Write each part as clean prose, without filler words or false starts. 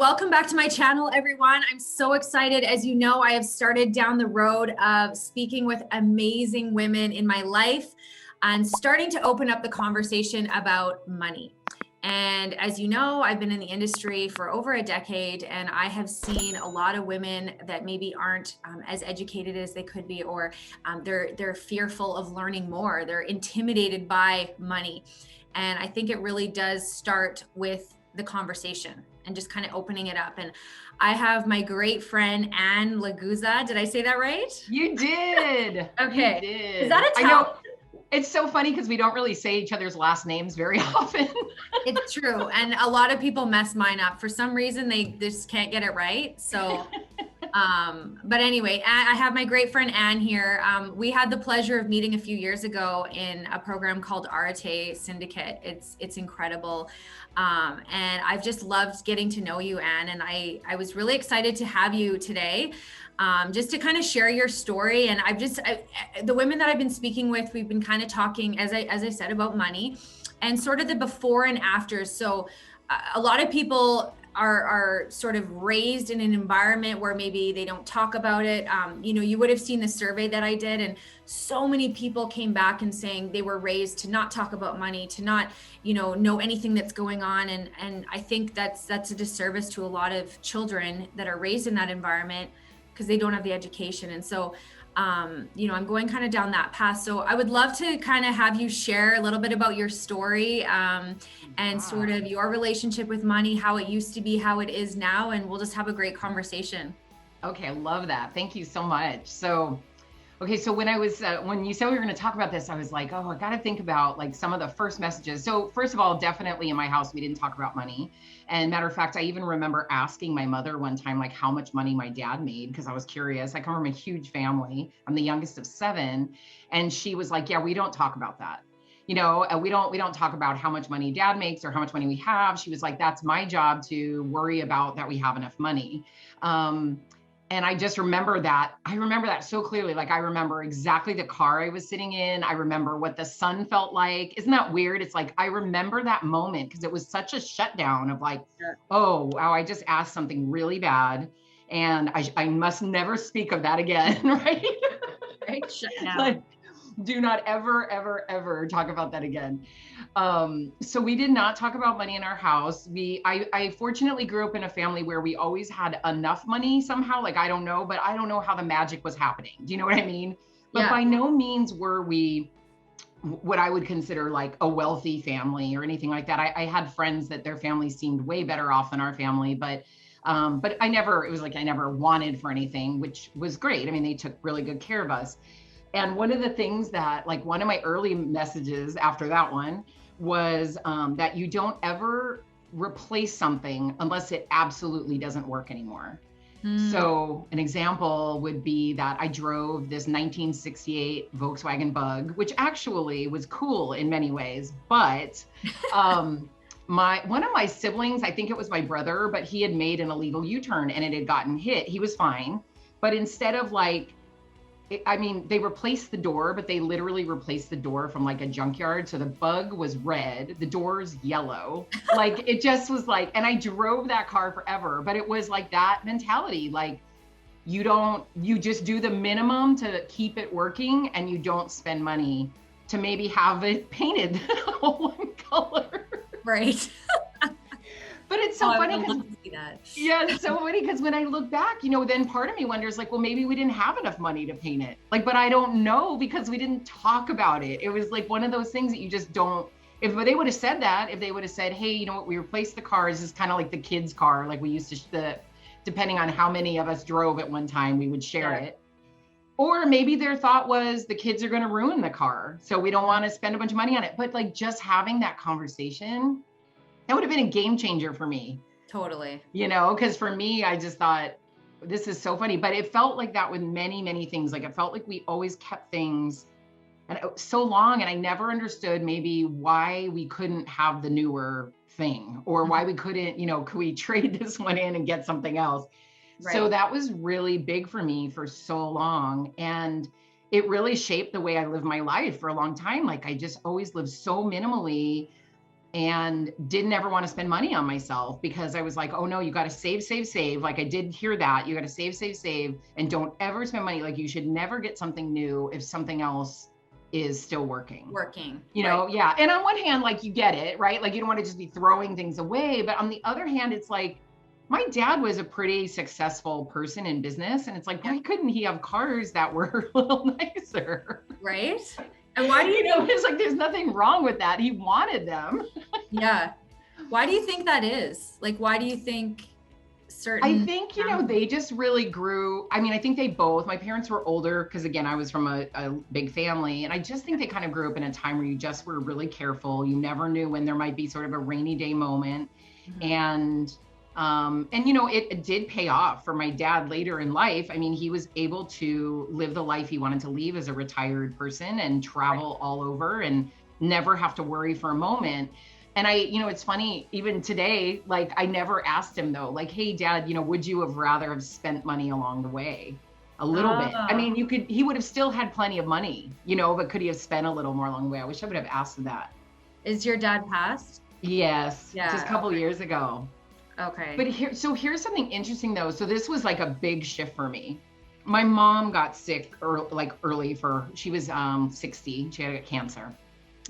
welcome back to my channel, everyone. I'm so excited. As you know, I have started down the road of speaking with amazing women in my life and starting to open up the conversation about money. And as you know, I've been in the industry for over a decade, and I have seen a lot of women that maybe aren't as educated as they could be, or they're fearful of learning more. They're intimidated by money. And I think it really does start with the conversation and just kind of opening it up. And I have my great friend, Anne Laguza. Did I say that right? You did. Okay. You did. Is that a I know. It's so funny because we don't really say each other's last names very often. It's true. And a lot of people mess mine up. For some reason, they just can't get it right. So, but anyway, I have my great friend, Anne, here. We had the pleasure of meeting a few years ago in a program called Arate Syndicate. It's incredible. And I've just loved getting to know you, Anne. And I was really excited to have you today. Just to kind of share your story. And the women that I've been speaking with, we've been kind of talking, as I said, about money and sort of the before and afters. So a lot of people are sort of raised in an environment where maybe they don't talk about it. You would have seen the survey that I did, and so many people came back and saying they were raised to not talk about money, to not, know anything that's going on. And I think that's a disservice to a lot of children that are raised in that environment, because they don't have the education. And so, I'm going kind of down that path. So I would love to kind of have you share a little bit about your story and sort of your relationship with money, how it used to be, how it is now, and we'll just have a great conversation. Okay, I love that. Thank you so much. So when I was, when you said we were going to talk about this, I was like, oh, I got to think about like some of the first messages. So first of all, definitely in my house, we didn't talk about money. And matter of fact, I even remember asking my mother one time, like how much money my dad made, because I was curious. I come from a huge family. I'm the youngest of 7. And she was like, yeah, we don't talk about that. We don't talk about how much money dad makes or how much money we have. She was like, that's my job to worry about that we have enough money. And I just remember that. I remember that so clearly. Like I remember exactly the car I was sitting in. I remember what the sun felt like. Isn't that weird? It's like, I remember that moment because it was such a shutdown of like, oh, wow, I just asked something really bad. And I must never speak of that again, right? Right, shut down. Like, do not ever, ever, ever talk about that again. So we did not talk about money in our house. I fortunately grew up in a family where we always had enough money somehow. Like, I don't know how the magic was happening. Do you know what I mean? But Yeah. By no means were we what I would consider like a wealthy family or anything like that. I had friends that their families seemed way better off than our family, but I never wanted for anything, which was great. I mean, they took really good care of us. And one of the things that, like, one of my early messages after that one was that you don't ever replace something unless it absolutely doesn't work anymore. So an example would be that I drove this 1968 Volkswagen Bug, which actually was cool in many ways, but one of my siblings, I think it was my brother, but he had made an illegal U-turn and it had gotten hit. He was fine, but instead of like, they replaced the door, but they literally replaced the door from like a junkyard. So the Bug was red, the door's yellow. Like it just was like, and I drove that car forever, but it was like that mentality. Like you just do the minimum to keep it working, and you don't spend money to maybe have it painted one color. Right. But it's so funny because it's so funny because when I look back, then part of me wonders like, well, maybe we didn't have enough money to paint it. Like, but I don't know because we didn't talk about it. It was like one of those things that you just don't. If they would have said that, if they would have said, hey, you know what, we replaced the cars, is kind of like the kids' car, like we used to, depending on how many of us drove at one time, we would share it. Or maybe their thought was the kids are going to ruin the car, so we don't want to spend a bunch of money on it. But like just having that conversation, that would have been a game changer for me. Totally. Because for me, I just thought, this is so funny, but it felt like that with many, many things. Like it felt like we always kept things and so long, and I never understood maybe why we couldn't have the newer thing, or why we couldn't, could we trade this one in and get something else? Right. So that was really big for me for so long. And it really shaped the way I live my life for a long time. Like I just always lived so minimally. and didn't ever want to spend money on myself because I was like, oh no, you got to save, save, save. Like I did hear that you got to save, save, save, and don't ever spend money. Like you should never get something new if something else is still working. You know, yeah. And on one hand, like you get it, right? Like you don't want to just be throwing things away. But on the other hand, it's like, my dad was a pretty successful person in business. And it's like, why couldn't he have cars that were a little nicer? Right. And why do you know, it's like, there's nothing wrong with that. He wanted them. Yeah. Why do you think that is? Like, why do you think certain? I think, you know, they just really grew. I mean, I think they both, my parents were older because again, I was from a big family. And I just think they kind of grew up in a time where you just were really careful. You never knew when there might be sort of a rainy day moment. And you know, it did pay off for my dad later in life. I mean, he was able to live the life he wanted to live as a retired person and travel all over and never have to worry for a moment. And you know, it's funny, even today, like I never asked him though, like, hey dad, you know, would you have rather have spent money along the way? A little bit. I mean, he would have still had plenty of money, you know, but could he have spent a little more along the way? I wish I would have asked him that. Is your dad passed? Yes. Yeah. Just a couple years ago. Okay. But here's something interesting though. So this was like a big shift for me. My mom got sick early she was 60, she had cancer.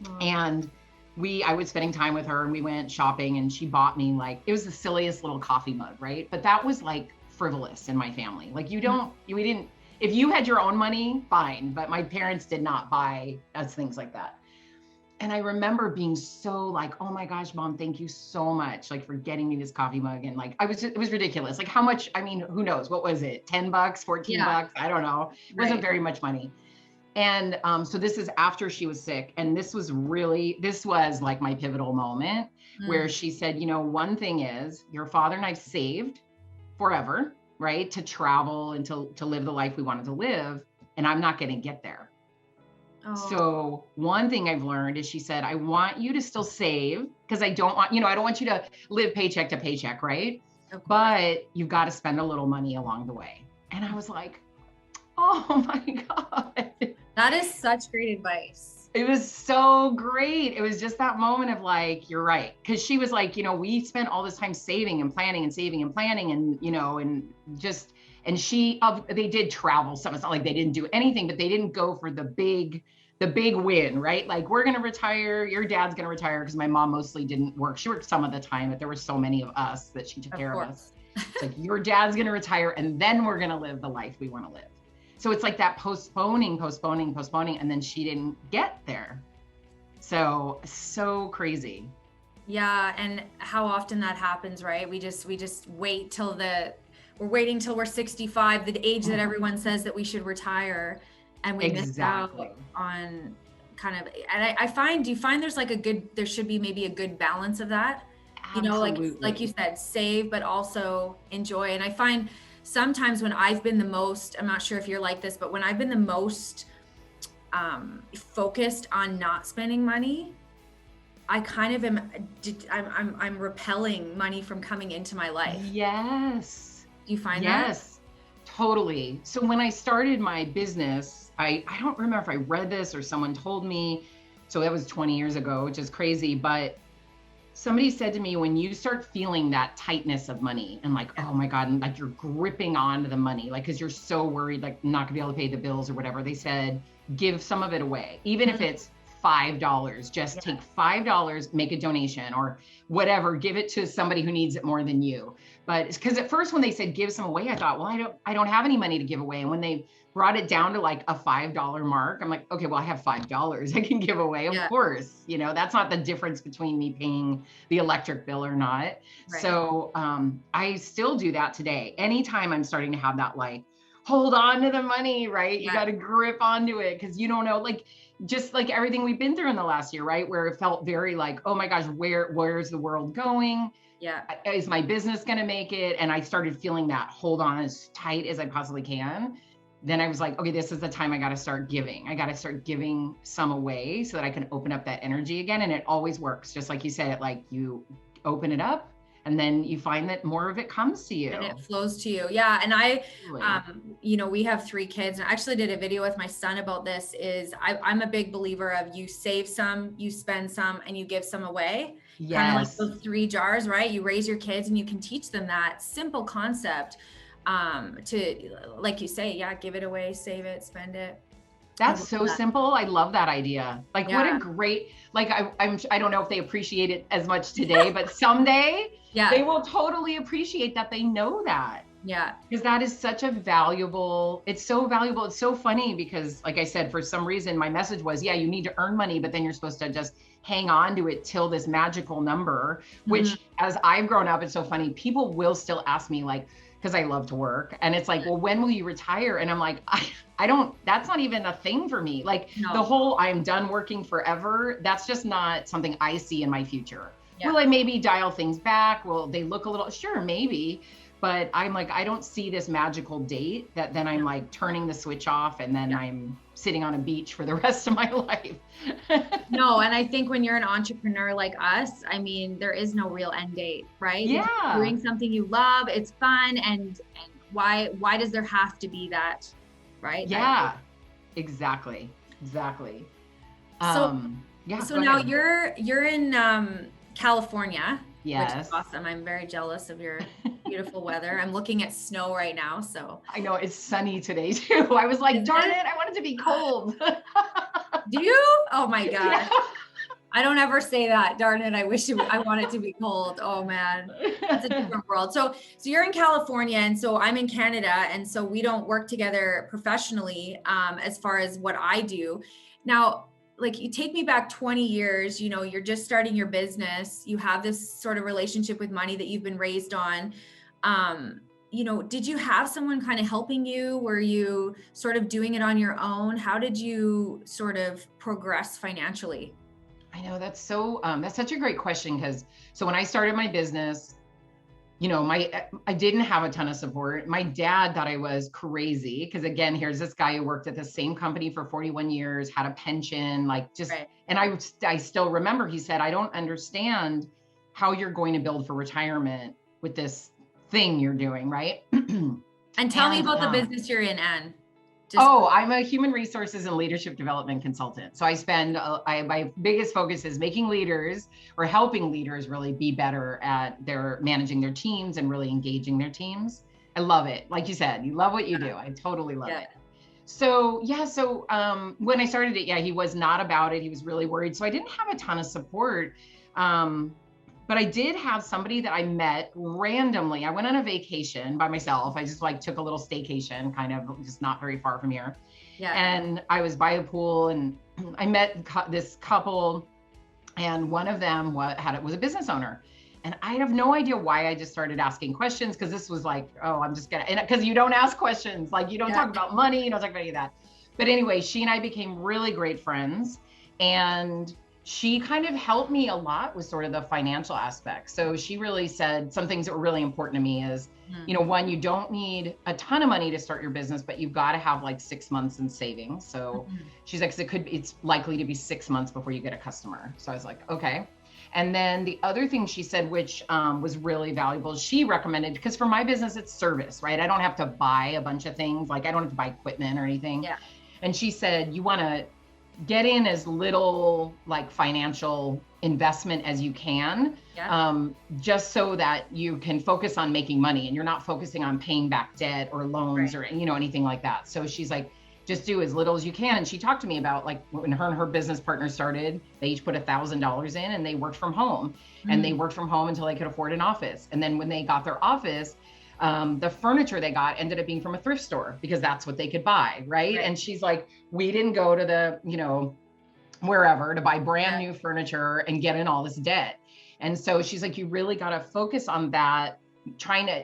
Oh. And I was spending time with her and we went shopping and she bought me like, it was the silliest little coffee mug, right? But that was like frivolous in my family. Like we didn't, if you had your own money, fine. But my parents did not buy us things like that. And I remember being so like, oh my gosh, mom, thank you so much. Like for getting me this coffee mug. And like, it was ridiculous. Like how much, I mean, who knows? What was it? 10 bucks, 14 bucks? I don't know. It wasn't very much money. And so this is after she was sick. And this was like my pivotal moment where she said, you know, one thing is your father and I saved forever, right? To travel and to live the life we wanted to live. And I'm not going to get there. Oh. So one thing I've learned is she said, I want you to still save because I don't want you to live paycheck to paycheck, right? But you've got to spend a little money along the way. And I was like, oh my God. That is such great advice. It was so great. It was just that moment of like, you're right. Cause she was like, you know, we spent all this time saving and planning and saving and planning and, you know, and they did travel some. It's not like they didn't do anything, but they didn't go for the big win, right? Like we're going to retire. Your dad's going to retire because my mom mostly didn't work. She worked some of the time, but there were so many of us that she took care of us. It's like, your dad's going to retire and then we're going to live the life we want to live. So it's like that postponing. And then she didn't get there. So crazy. Yeah. And how often that happens, right? We just wait we're waiting till we're 65, the age that everyone says that we should retire. And we miss out on kind of, and I find, do you find there's like there should be maybe a good balance of that? Absolutely. You know, like you said, save, but also enjoy. And I find sometimes when I've been the most, I'm not sure if you're like this, but when I've been the most focused on not spending money, I kind of I'm repelling money from coming into my life. Yes. Do you find that? Yes, totally. So when I started my business, I don't remember if I read this or someone told me, so that was 20 years ago, which is crazy, but somebody said to me, when you start feeling that tightness of money and like, oh my God, and like you're gripping onto the money, like, cause you're so worried, like not gonna be able to pay the bills or whatever, they said, give some of it away. Even if it's $5, just take $5, make a donation or whatever, give it to somebody who needs it more than you. But because at first when they said give some away, I thought, well, I don't have any money to give away. And when they brought it down to like a $5 mark, I'm like, okay, well, I have $5 I can give away. Of course, you know, that's not the difference between me paying the electric bill or not. Right. So I still do that today. Anytime I'm starting to have that, like, hold on to the money, right? You got to grip onto it because you don't know, like, just like everything we've been through in the last year, right? Where it felt very like, oh my gosh, where's the world going? Yeah. Is my business going to make it? And I started feeling that hold on as tight as I possibly can. Then I was like, okay, this is the time I got to start giving. I got to start giving some away so that I can open up that energy again. And it always works. Just like you said, like you open it up And then you find that more of it comes to you. And it flows to you. Yeah. And Totally. you know, we have 3 kids, and I actually did a video with my son about this. I'm a big believer of you save some, you spend some, and you give some away. Kind of like Yes. those 3 jars, right? You raise your kids and you can teach them that simple concept, to, like you say, yeah, give it away, save it, spend it. That's so simple. I love that idea. Like, what Yeah. a great, like, I don't know if they appreciate it as much today, but someday Yeah. they will totally appreciate that they know that. Yeah. Because that is such a valuable, it's so valuable. It's so funny because, like I said, for some reason, my message was, yeah, you need to earn money, but then you're supposed to just hang on to it till this magical number, which as I've grown up, it's so funny. People will still ask me, like, because I love to work. And it's like, well, when will you retire? And I'm like, I don't, that's not even a thing for me. Like the whole, I'm done working forever. That's just not something I see in my future. Yeah. Will I maybe dial things back? Will they look a little, sure, maybe. But I'm like, I don't see this magical date that then I'm like turning the switch off and then I'm sitting on a beach for the rest of my life. No, and I think when you're an entrepreneur like us, I mean, there is no real end date, right? Yeah. You're doing something you love, it's fun, and why does there have to be that, right? Yeah, exactly. So yeah. So now you're in California. Yes. Which is awesome. I'm very jealous of your beautiful weather. I'm looking at snow right now. So I know it's sunny today too. I was like, darn it, I want it to be cold. Do you? Oh my God. Yeah. I don't ever say that. Darn it. I want it to be cold. Oh man. That's a different world. So you're in California and so I'm in Canada. And so we don't work together professionally, as far as what I do. Now, like you take me back 20 years, you know, you're just starting your business. You have this sort of relationship with money that you've been raised on. You know, did you have someone kind of helping you? Were you sort of doing it on your own? How did you sort of progress financially? I know that's such a great question because so when I started my business, you know, I didn't have a ton of support. My dad thought I was crazy because again, here's this guy who worked at the same company for 41 years, had a pension, like just, and I still remember he said, I don't understand how you're going to build for retirement with this thing you're doing, right? And tell me about the business you're in, Anne. I'm a human resources and leadership development consultant. So I spend, my biggest focus is making leaders or helping leaders really be better at managing their teams and really engaging their teams. I love it. Like you said, you love what you do. I totally love it. So when I started it, he was not about it. He was really worried. So I didn't have a ton of support. But I did have somebody that I met randomly. I went on a vacation by myself. I just like took a little staycation, kind of just not very far from here. Yeah. And I was by a pool and I met this couple and one of them was a business owner. And I have no idea why I just started asking questions because this was like, I'm just gonna, because you don't ask questions, like you don't talk about money, you don't talk about any of that. But anyway, she and I became really great friends and she kind of helped me a lot with sort of the financial aspect. So she really said some things that were really important to me is, you know, one, you don't need a ton of money to start your business, but you've got to have like 6 months in savings. So she's like, it's likely to be 6 months before you get a customer. So I was like, okay. And then the other thing she said, which was really valuable, she recommended, because for my business, it's service, right? I don't have to buy a bunch of things. Like I don't have to buy equipment or anything. Yeah. And she said, you want to get in as little like financial investment as you can, just so that you can focus on making money and you're not focusing on paying back debt or loans or, you know, anything like that. So she's like, just do as little as you can. And she talked to me about like when her and her business partner started, they each put $1,000 in and they worked from home and they worked from home until they could afford an office. And then when they got their office, the furniture they got ended up being from a thrift store because that's what they could buy. Right. And she's like, we didn't go to the, you know, wherever to buy brand new furniture and get in all this debt. And so she's like, you really got to focus on that,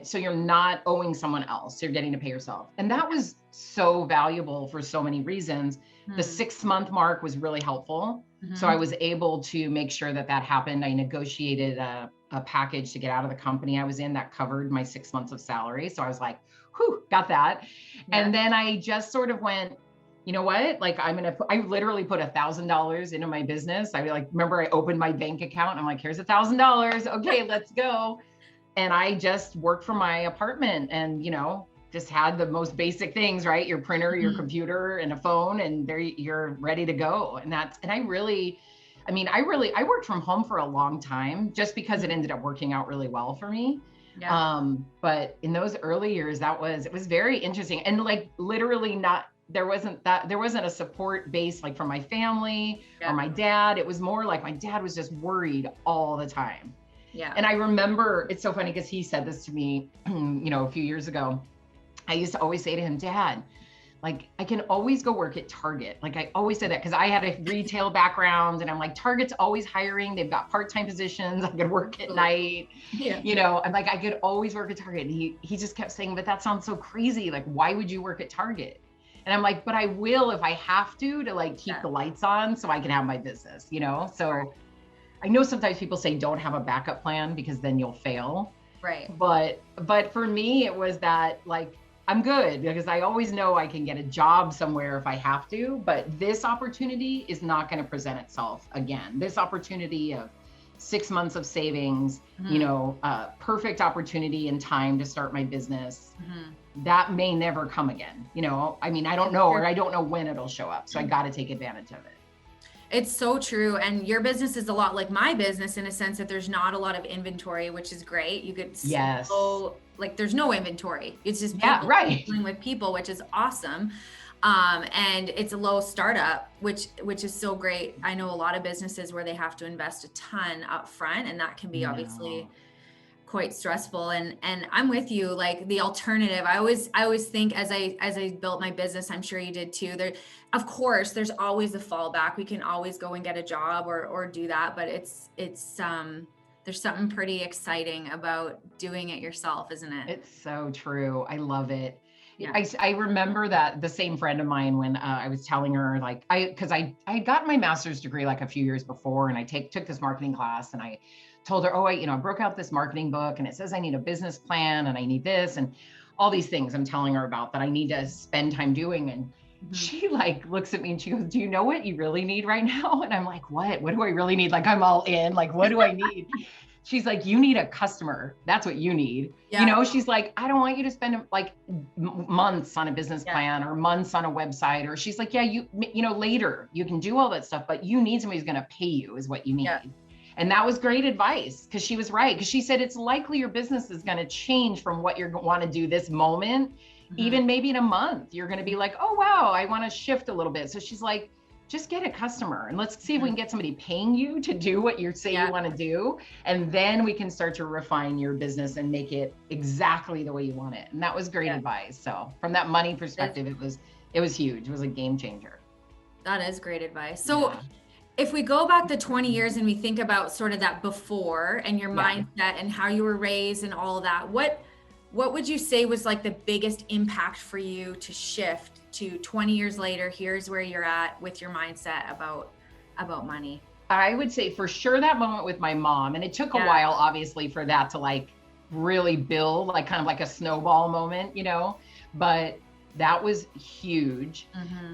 so you're not owing someone else, you're getting to pay yourself. And that was so valuable for so many reasons. The 6-month mark was really helpful. So I was able to make sure that happened. I negotiated a package to get out of the company I was in that covered my 6 months of salary. So I was like, whew, got that. And then I just sort of went, you know what? Like I literally put $1,000 into my business. I remember I opened my bank account and I'm like, here's $1,000. Okay, let's go. And I just worked from my apartment and, just had the most basic things, right? Your printer, your computer, and a phone, and there you're ready to go. And I worked from home for a long time just because it ended up working out really well for me. Yeah. But in those early years, it was very interesting. And like literally there wasn't a support base like from my family or my dad. It was more like my dad was just worried all the time. Yeah. And I remember, it's so funny because he said this to me, a few years ago. I used to always say to him, Dad, like, I can always go work at Target. Like I always said that because I had a retail background and I'm like, Target's always hiring. They've got part-time positions. I could work at night. Yeah. I'm like, I could always work at Target. And he just kept saying, but that sounds so crazy. Like, why would you work at Target? And I'm like, but I will if I have to like keep the lights on so I can have my business, So I know sometimes people say don't have a backup plan because then you'll fail. Right. But for me, it was that like, I'm good because I always know I can get a job somewhere if I have to, but this opportunity is not going to present itself again. This opportunity of 6 months of savings, perfect opportunity and time to start my business, that may never come again. I don't know, or I don't know when it'll show up. So I got to take advantage of it. It's so true. And your business is a lot like my business in a sense that there's not a lot of inventory, which is great. You could like there's no inventory. It's just dealing with people, which is awesome. And it's a low startup, which is so great. I know a lot of businesses where they have to invest a ton up front, and that can be obviously quite stressful. And I'm with you, like the alternative. I always think as I built my business, I'm sure you did too. Of course, there's always a fallback. We can always go and get a job or do that, but it's there's something pretty exciting about doing it yourself, isn't it? It's so true. I love it. Yeah. I remember that the same friend of mine when I was telling her like because I had gotten my master's degree like a few years before, and I took this marketing class, and I told her, I broke out this marketing book and it says I need a business plan and I need this and all these things I'm telling her about that I need to spend time doing. And she like looks at me and she goes, do you know what you really need right now? And I'm like, what do I really need? Like, I'm all in, like, what do I need? She's like, you need a customer. That's what you need. Yeah. She's like, I don't want you to spend like months on a business plan or months on a website. Or she's like, yeah, later you can do all that stuff, but you need somebody who's going to pay you is what you need. Yeah. And that was great advice because she was right. Because she said, it's likely your business is going to change from what you want to do this moment. Even maybe in a month, you're going to be like, oh, wow, I want to shift a little bit. So she's like, just get a customer and let's see if we can get somebody paying you to do what you say you want to do. And then we can start to refine your business and make it exactly the way you want it. And that was great advice. So from that money perspective, it was huge. It was a game changer. That is great advice. So if we go back to 20 years and we think about sort of that before and your mindset and how you were raised and all of that, what would you say was like the biggest impact for you to shift to 20 years later? Here's where you're at with your mindset about money. I would say for sure that moment with my mom, and it took a while, obviously, for that to like really build, like kind of like a snowball moment, but that was huge.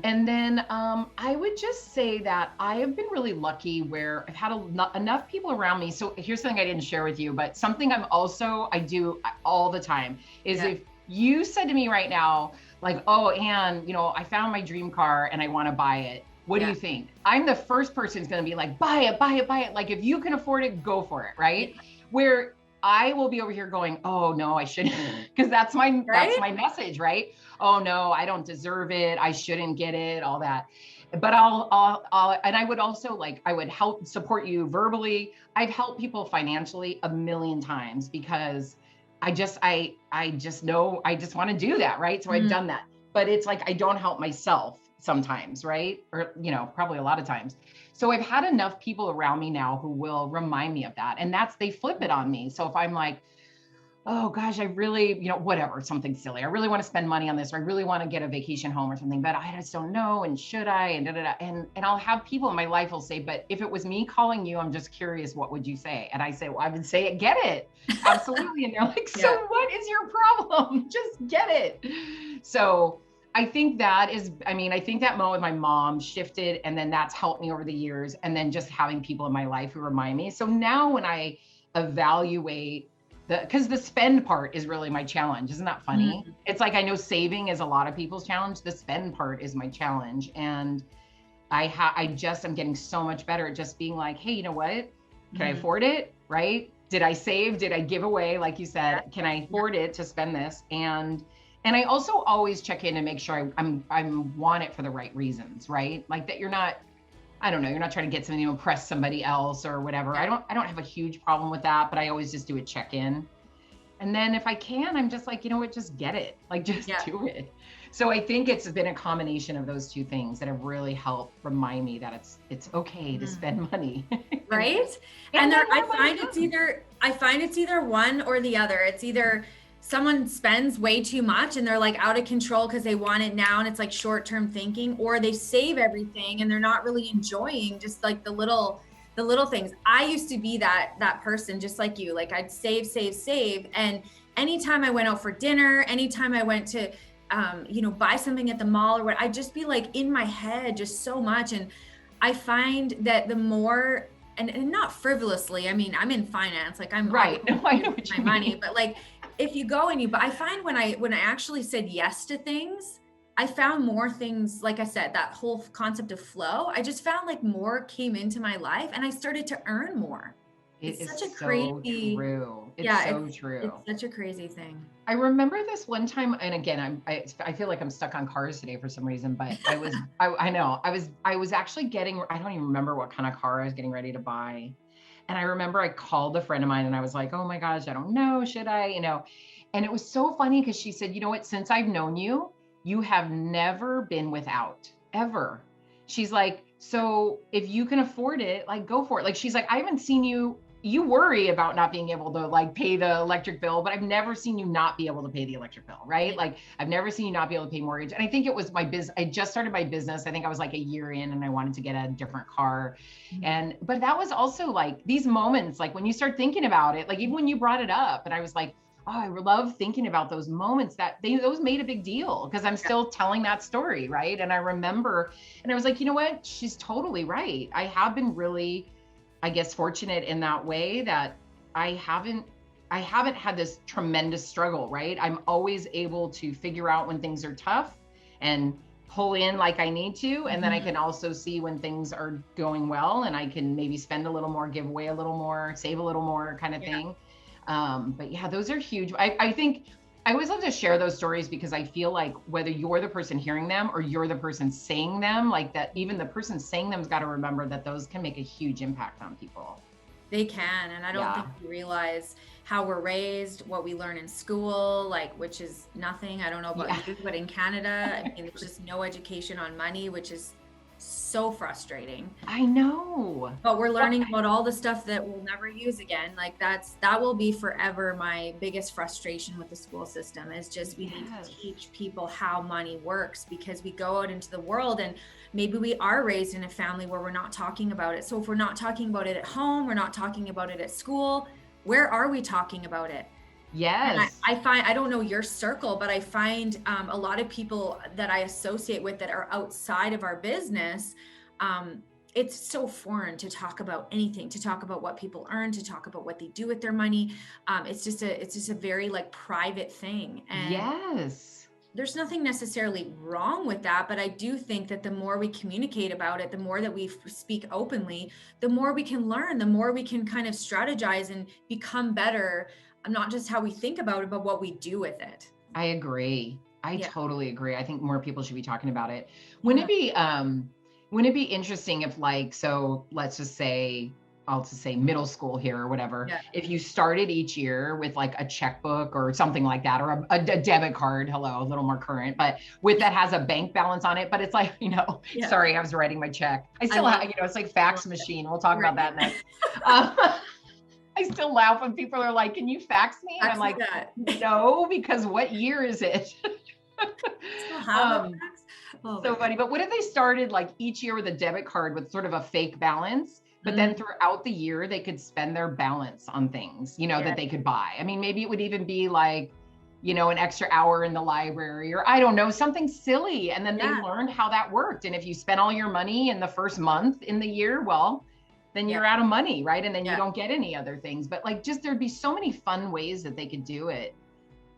And then I would just say that I have been really lucky where I've had enough people around me. So here's something I didn't share with you, but something I do all the time is if you said to me right now, like, oh, Anne, I found my dream car and I want to buy it. What do you think? I'm the first person who's going to be like, buy it, buy it, buy it. Like, if you can afford it, go for it. Right. Where I will be over here going, oh no, I shouldn't, because that's my message, right? Oh no, I don't deserve it. I shouldn't get it, all that. But and I would also I would help support you verbally. I've helped people financially a million times because I just know I just want to do that. Right. So I've done that, but it's like, I don't help myself sometimes. Right. Or, probably a lot of times. So I've had enough people around me now who will remind me of that. And they flip it on me. So if I'm like, oh gosh, I really, whatever, something silly. I really want to spend money on this, or I really want to get a vacation home or something, but I just don't know. And should I? And and I'll have people in my life will say, but if it was me calling you, I'm just curious, what would you say? And I say, well, I would say it, get it. Absolutely. And they're like, so what is your problem? Just get it. So I think that moment with my mom shifted, and then that's helped me over the years. And then just having people in my life who remind me. So now when I evaluate because the spend part is really my challenge. Isn't that funny? Mm. It's like, I know saving is a lot of people's challenge. The spend part is my challenge. And I'm getting so much better at just being like, hey, you know what? Can I afford it? Right? Did I save? Did I give away? Like you said, can I afford it to spend this? And I also always check in and make sure I'm want it for the right reasons, right? Like that you're not, I don't know, you're not trying to get something to impress somebody else or whatever. I don't have a huge problem with that, but I always just do a check-in. And then if I can, I'm just like, you know what, just get it. Like just do it. So I think it's been a combination of those two things that have really helped remind me that it's okay to spend money. Right? And I find it's either one or the other. It's either someone spends way too much and they're like out of control because they want it now and it's like short-term thinking, or they save everything and they're not really enjoying just like the little things. I used to be that person just like you. Like I'd save. And anytime I went out for dinner, anytime I went to buy something at the mall or what, I'd just be like in my head just so much. And I find that the more, and not frivolously, I mean, I'm in finance, like I'm right. No, I know what you mean. Money, but like if you go and but I find when I actually said yes to things, I found more things, like I said, that whole concept of flow, I just found like more came into my life and I started to earn more. It's such a crazy, true. It's so true. It's such a crazy thing. I remember this one time, and again, I feel like I'm stuck on cars today for some reason, but I was actually I don't even remember what kind of car I was getting ready to buy. And I remember I called a friend of mine and I was like, oh my gosh, I don't know, should I, and it was so funny because she said, you know what, since I've known you, you have never been without, ever. She's like, so if you can afford it, like go for it. Like, she's like, I haven't seen you worry about not being able to like pay the electric bill, but I've never seen you not be able to pay the electric bill, right? Like I've never seen you not be able to pay mortgage. And I think it was my business. I just started my business. I think I was like a year in and I wanted to get a different car. But that was also like these moments, like when you start thinking about it, like even when you brought it up and I was like, oh, I love thinking about those moments those made a big deal because I'm still telling that story, right? And I remember, and I was like, you know what? She's totally right. I have been really, I guess, fortunate in that way that I haven't had this tremendous struggle, right? I'm always able to figure out when things are tough and pull in like I need to. And then I can also see when things are going well and I can maybe spend a little more, give away a little more, save a little more kind of thing. But yeah, those are huge. I think I always love to share those stories because I feel like whether you're the person hearing them or you're the person saying them, like that, even the person saying them's got to remember that those can make a huge impact on people. They can. And I don't think we realize how we're raised, what we learn in school, like, which is nothing. I don't know about you, but in Canada, I mean, there's just no education on money, which is so frustrating. I know. But we're learning about all the stuff that we'll never use again. Like that will be forever my biggest frustration with the school system is just we need to teach people how money works because we go out into the world and maybe we are raised in a family where we're not talking about it. So if we're not talking about it at home, we're not talking about it at school, where are we talking about it? Yes. I find, I don't know your circle, but I find a lot of people that I associate with that are outside of our business, it's so foreign to talk about anything, to talk about what people earn, to talk about what they do with their money. It's just a very like private thing. And there's nothing necessarily wrong with that, but I do think that the more we communicate about it, the more that we speak openly, the more we can learn, the more we can kind of strategize and become better. Not just how we think about it, but what we do with it. I agree. I totally agree. I think more people should be talking about it. Wouldn't it be interesting if like, so let's just say, I'll just say middle school here or whatever. If you started each year with like a checkbook or something like that, or a debit card, a little more current, but that has a bank balance on it, but it's like, sorry, I was writing my check. I still have, it's like fax machine. We'll talk about that next. I still laugh when people are like, can you fax me? And I'm like, no, because what year is it? So funny. But what if they started like each year with a debit card with sort of a fake balance, but then throughout the year, they could spend their balance on things, that they could buy. I mean, maybe it would even be like, an extra hour in the library or I don't know, something silly. And then they learned how that worked. And if you spent all your money in the first month in the year, well, then you're out of money, right? And then you Yeah. don't get any other things. But like, just there'd be so many fun ways that they could do it.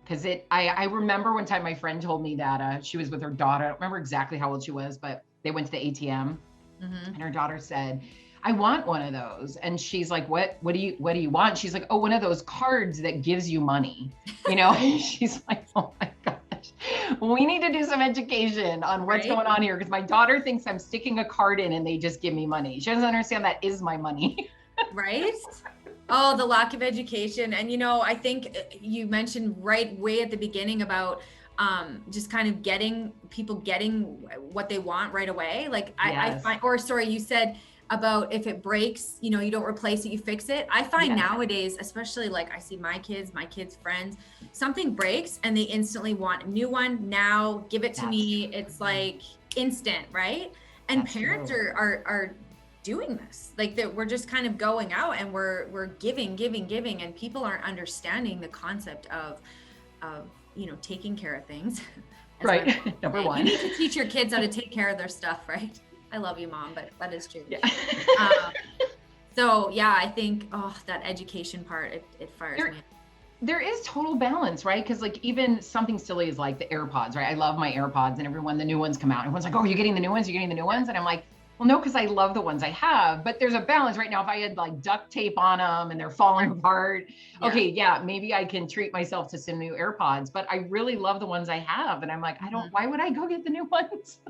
Because I remember one time my friend told me that she was with her daughter. I don't remember exactly how old she was, but they went to the ATM, and her daughter said, I want one of those. And she's like, what do you want? She's like, oh, one of those cards that gives you money, you know? She's like, oh my gosh, we need to do some education on what's going on here. Because my daughter thinks I'm sticking a card in and they just give me money. She doesn't understand that is my money. Right? Oh, the lack of education. And, you know, I think you mentioned way at the beginning about just kind of getting what they want right away. Like I find, or sorry, you said about if it breaks, you know, you don't replace it, you fix it. I find nowadays, especially like I see my kids' friends, something breaks and they instantly want a new one. Now give it to me. It's like instant, right? And parents are doing this, like that we're just kind of going out and we're giving, and people aren't understanding the concept of you know, taking care of things. Right. Number one. You need to teach your kids how to take care of their stuff, right? I love you, Mom, but that is true. Yeah. So yeah, I think, that education part, it fires me. There is total balance, right? Because like even something silly is like the AirPods, right? I love my AirPods, and the new ones come out. Everyone's like, oh, you're getting the new ones? You're getting the new ones? And I'm like, well, no, because I love the ones I have, but there's a balance right now. If I had like duct tape on them and they're falling apart, okay, maybe I can treat myself to some new AirPods, but I really love the ones I have. And I'm like, why would I go get the new ones?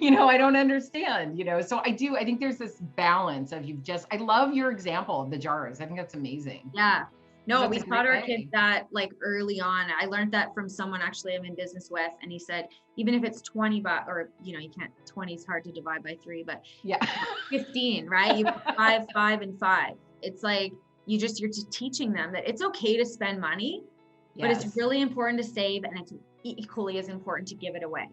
You know, I don't understand, you know? So I think there's this balance of I love your example of the jars. I think that's amazing. Yeah. No, we taught our kids that like early on. I learned that from someone actually I'm in business with, and he said, even if it's 20 bucks, or, you know, you can't, 20 is hard to divide by 3, but 15, right? You put 5, 5, and 5. It's like, you're just teaching them that it's okay to spend money, but it's really important to save, and it's equally as important to give it away.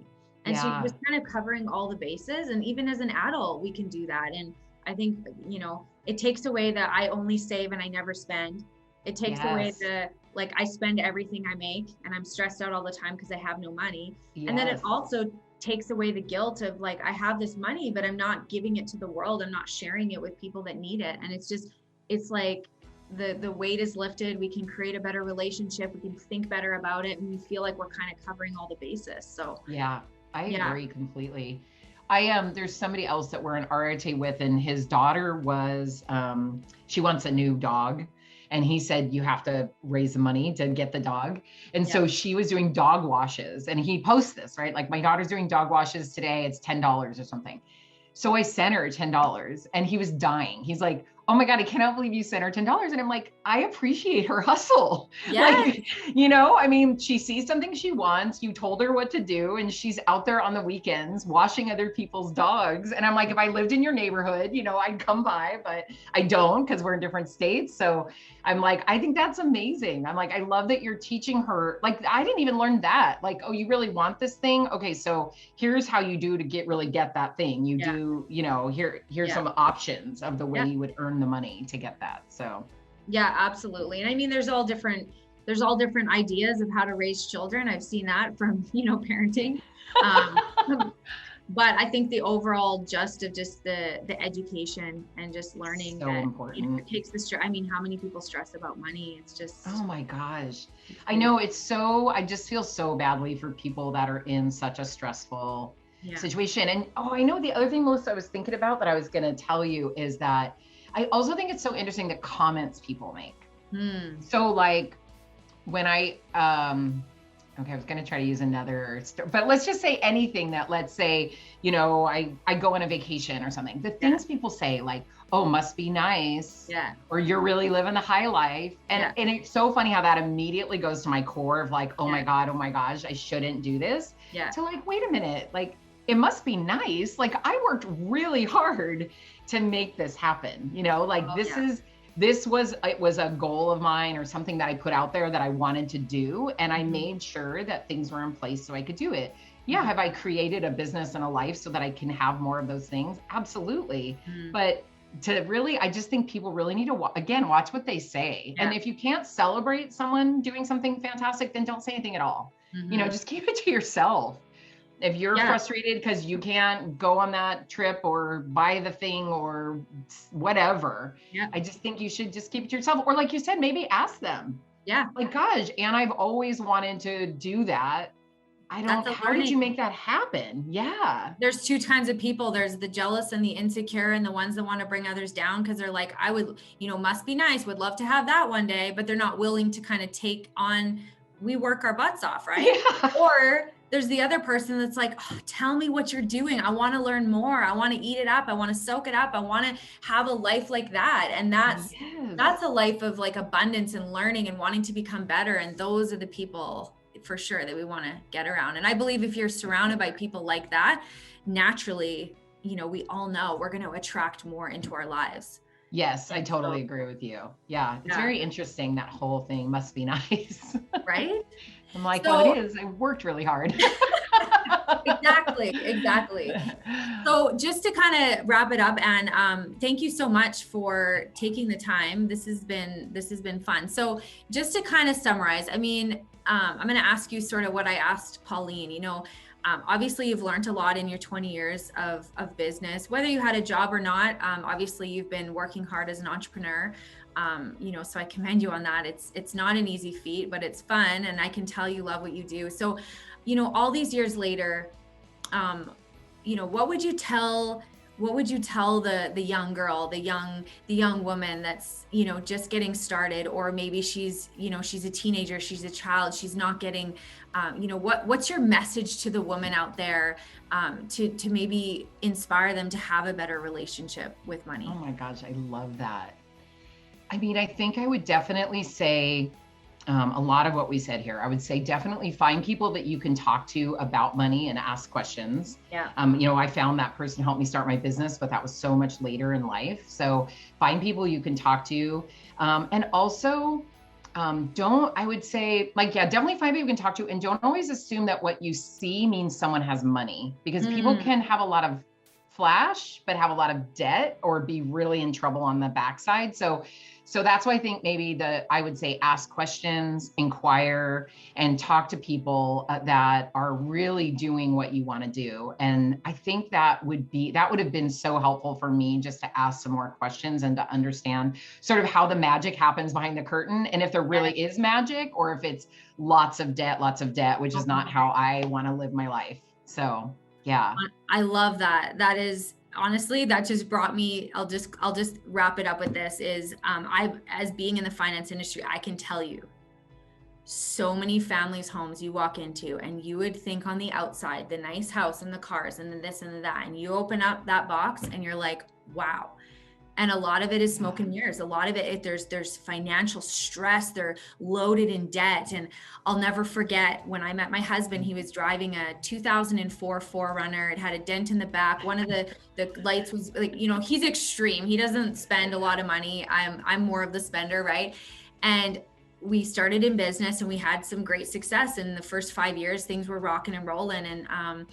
And so you're just kind of covering all the bases. And even as an adult, we can do that. And I think, you know, it takes away that I only save and I never spend. It takes away the, like, I spend everything I make and I'm stressed out all the time because I have no money. And then it also takes away the guilt of like, I have this money, but I'm not giving it to the world. I'm not sharing it with people that need it. And it's like the weight is lifted. We can create a better relationship. We can think better about it. And we feel like we're kind of covering all the bases. So I agree completely. There's somebody else that we're in RIT with, and his daughter was, she wants a new dog. And he said, you have to raise the money to get the dog. And so she was doing dog washes, and he posts this, right? Like, my daughter's doing dog washes today. It's $10 or something. So I sent her $10 and he was dying. He's like, oh my God, I cannot believe you sent her $10. And I'm like, I appreciate her hustle. Like, you know, I mean, she sees something she wants. You told her what to do, and she's out there on the weekends washing other people's dogs. And I'm like, if I lived in your neighborhood, you know, I'd come by, but I don't, because we're in different states. So I'm like, I think that's amazing. I'm like, I love that you're teaching her. Like, I didn't even learn that. Like, oh, you really want this thing? Okay, so here's how you do to really get that thing. You do, you know, here's some options of the way you would earn the money to get that. So yeah, absolutely. And I mean, there's all different ideas of how to raise children. I've seen that from, you know, parenting. But I think the overall just the education and just learning so that important. You know, it takes the stress. I mean, how many people stress about money? It's just, oh my gosh. I know, I just feel so badly for people that are in such a stressful situation. And I know the other thing, Melissa, I was thinking about that I was going to tell you is that I also think it's so interesting the comments people make. So like when I was going to try to use another, but let's just say anything that, let's say, you know, I go on a vacation or something, the things people say like, oh, must be nice. Or you're really living the high life. And it's so funny how that immediately goes to my core of like, oh my God, oh my gosh, I shouldn't do this. So like, wait a minute, like, it must be nice. Like, I worked really hard to make this happen, you know, like it was a goal of mine or something that I put out there that I wanted to do. And I made sure that things were in place so I could do it. Have I created a business and a life so that I can have more of those things? Absolutely. But to really, I just think people really need to, watch what they say. And if you can't celebrate someone doing something fantastic, then don't say anything at all. You know, just keep it to yourself. If you're Yeah. frustrated because you can't go on that trip or buy the thing or whatever, Yeah. I just think you should just keep it to yourself. Or like you said, maybe ask them. Yeah. Like, gosh, and I've always wanted to do that. That's a How did learning. you make that happen? Yeah. There's two kinds of people. There's the jealous and the insecure, and the ones that want to bring others down because they're like, I would, must be nice, would love to have that one day, but they're not willing to kind of take on, we work our butts off, right? Yeah. Or there's the other person that's like, oh, tell me what you're doing. I want to learn more. I want to eat it up. I want to soak it up. I want to have a life like that. And that's a life of like abundance and learning and wanting to become better. And those are the people for sure that we want to get around. And I believe if you're surrounded by people like that, naturally, we all know we're going to attract more into our lives. Yes, I totally agree with you. Yeah, it's very interesting. That whole thing must be nice. Right? I'm like, well, it is. I worked really hard. Exactly. So just to kind of wrap it up, and thank you so much for taking the time. This has been fun. So just to kind of summarize, I mean, I'm going to ask you sort of what I asked Pauline. Obviously you've learned a lot in your 20 years of business, whether you had a job or not. Obviously you've been working hard as an entrepreneur. So I commend you on that. It's not an easy feat, but it's fun. And I can tell you love what you do. So, all these years later, what would you tell the young girl, the young woman that's, just getting started, or maybe she's a teenager, she's a child, she's not getting, what's your message to the woman out there, to maybe inspire them to have a better relationship with money? Oh my gosh, I love that. I mean, I think I would definitely say a lot of what we said here. I would say definitely find people that you can talk to about money and ask questions. Yeah. I found that person helped me start my business, but that was so much later in life. So find people you can talk to. And also I would say definitely find people you can talk to, and don't always assume that what you see means someone has money, because people can have a lot of flash, but have a lot of debt or be really in trouble on the backside. So that's why I think maybe I would say ask questions, inquire, and talk to people that are really doing what you want to do. And I think that would have been so helpful for me, just to ask some more questions and to understand sort of how the magic happens behind the curtain. And if there really is magic, or if it's lots of debt, which is not how I want to live my life. So yeah. I love that. That is, honestly, that just brought me, I'll just wrap it up with this is, as being in the finance industry, I can tell you so many families' homes you walk into, and you would think on the outside, the nice house and the cars and the this and the that, and you open up that box and you're like, wow. And a lot of it is smoke and mirrors. A lot of it, there's financial stress. They're loaded in debt. And I'll never forget when I met my husband, he was driving a 2004 4Runner. It had a dent in the back. One of the lights was like, he's extreme. He doesn't spend a lot of money. I'm more of the spender, right? And we started in business and we had some great success. In the first 5 years, things were rocking and rolling. And,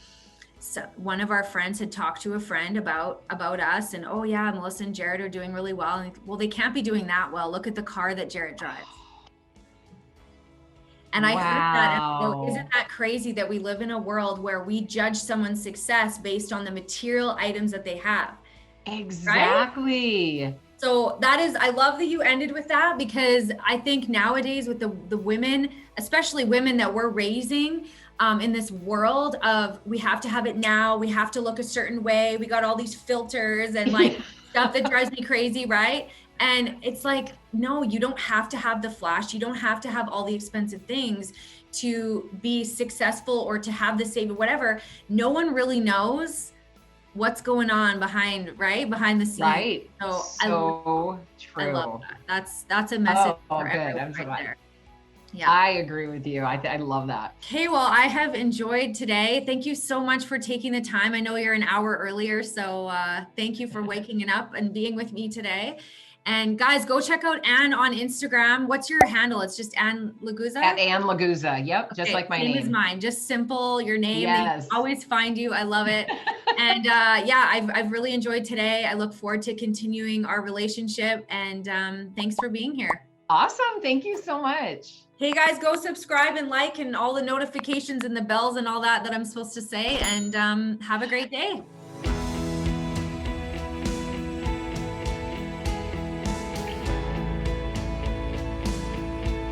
so one of our friends had talked to a friend about us, and oh yeah, Melissa and Jared are doing really well. And well, they can't be doing that well. Look at the car that Jared drives. And I heard that, and isn't that crazy that we live in a world where we judge someone's success based on the material items that they have? Exactly. Right? So that is, I love that you ended with that, because I think nowadays with the women, especially women that we're raising, in this world of, we have to have it now, we have to look a certain way, we got all these filters and like stuff that drives me crazy, right? And it's like, no, you don't have to have the flash, you don't have to have all the expensive things to be successful or to have the saving, whatever. No one really knows what's going on behind the scenes. Right. So true. I love that. That's a message for good. everyone right there. Yeah. I agree with you. I love that. Okay, well, I have enjoyed today. Thank you so much for taking the time. I know you're an hour earlier, so thank you for waking up and being with me today. And guys, go check out Anne on Instagram. What's your handle? It's just Anne Laguza? At Anne Laguza. Yep, just like my name. Same as mine. just simple, your name. Yes. They always find you. I love it. And I've really enjoyed today. I look forward to continuing our relationship, and thanks for being here. Awesome. Thank you so much. Hey guys, go subscribe and like and all the notifications and the bells and all that I'm supposed to say, and have a great day.